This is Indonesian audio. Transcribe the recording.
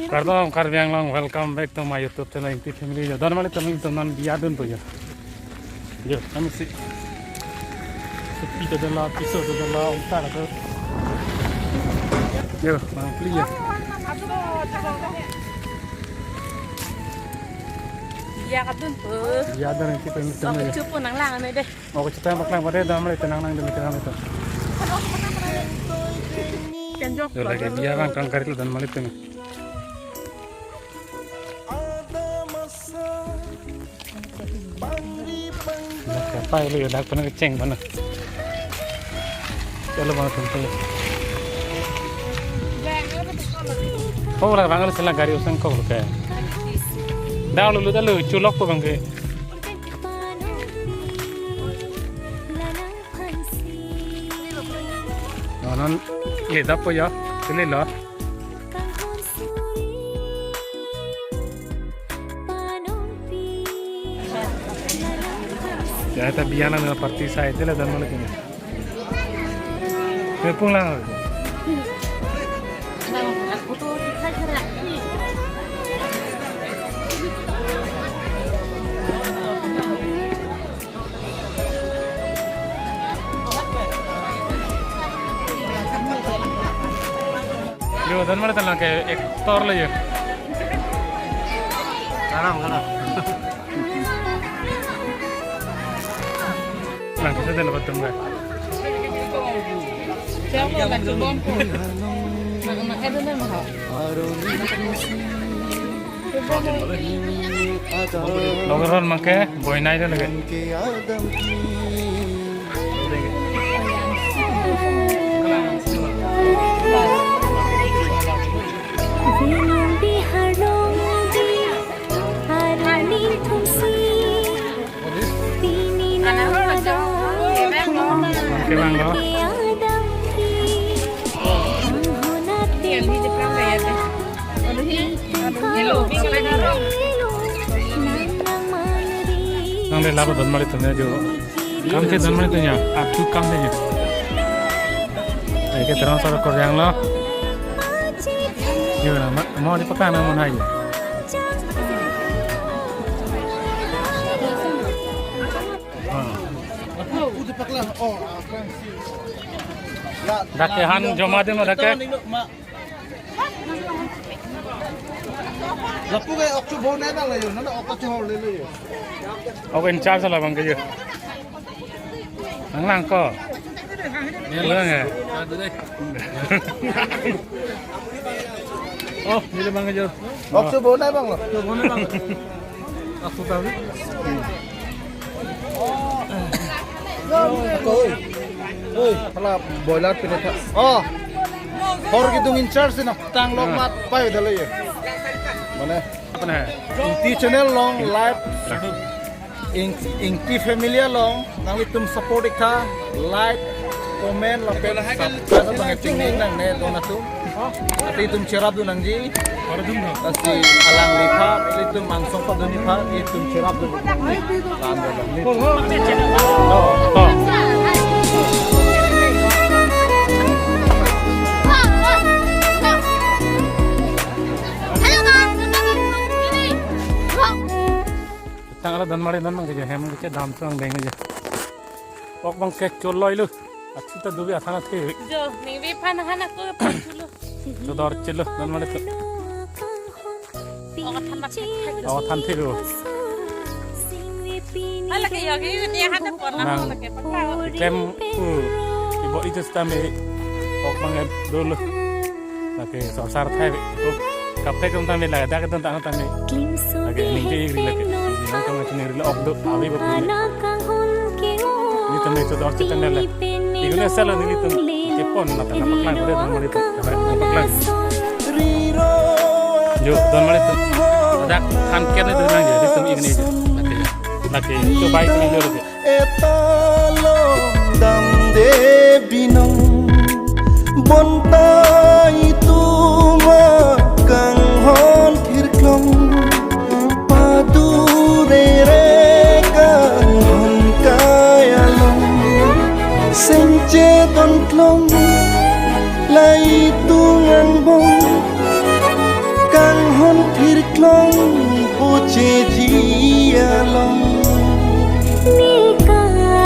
Kardom karbiang long welcome back to my YouTube channel Inti Family. Don mali teman biadun tuh ya. Yo, kami sih. Sepi adalah pisau adalah utara tuh. Yo, bang pli ya. Iya kadun tuh. Biadun Inti Family channel ya. Cupu nang lang ano deh. Mau cerita maklang pada don mali tenang nang demi tenang itu. Yo lagi dia bang kangkar itu don mali tuh. Siapa itu ya dak pernah keceng mana? Kalau mau tentu. Kau lah bang kalau gari usang kau luka. Dah lalu culok tu bang ke. Non ye dapat ya, boleh lah. Ya, tapi biar nak parti saya itu lah dan mana kini. Kepung lah. Aku tuh kita gerak. Yo, dan mana telah ke ektor lah ya. Karam. Nah, kita dah lepas tunggu. Siapa yang cebon pun? Nak ada nama tak? Logeran makai boy naik dah lagi. Oke bang lo. Nang le labu don mali tu ne jo. Kam ke don mali tu nya. Aku kam ne jo. Ke terang sara kor yang lo. Yo na mau dipakai na mau naik. Dake han joma de dake. Lapu ke okcu bone na layo, nana okcu hol le layo. Aku in charge lah bang kerja. Lang ko. Lang ya. Oh, ini bang kerja. Okcu bone bang lo. Bone bang. Aku tahu. Oi, pala boiler pinat. Oh. Hor gitu in charge na tang long mat pai dale ye. Mana? Apa nih? Inti channel long live. Inti family long nang itum support ka like comment la pe subscribe bang tingning nang ne dona tu. Ati itum cerap du nang ji. Baru dulu. Kasi alang lipat itum mangsong pa dun lipat itum cerap du. Oh. Tanggal dan mari dan mang kerja hemang kerja dalam tuang deng aja. Ok bang kek coloi lu. Aku tak dubi asana the. Jo, ning vi pan aku dulu. Jodor celu dan mari tu. Oh, Tan the lu. Ala kayak gini dia hana pernah nak pakai. Kem ibu itu stambe. Ok bang dulu. Oke, sar thai. Kafe kem tambe lah, dah ketan tangan tambe. Oke, ning je iri lagi. Yang kamu cina iri ok do awi berpuluh. Ini tambe jodor kita nela. Ini salah ni tu. Kepon mata nampak lang boleh dan mari tu. Nampak lang. Jo, dan mari tu. Ada kan kena tu lang je. Di tu ini je. Lagi tu baik ni dulu je. Etalong dam de binong bontai tu makang hon kirklong padure re kang hon kayalong senche don klong lai tu ngang bong kang klong poche ji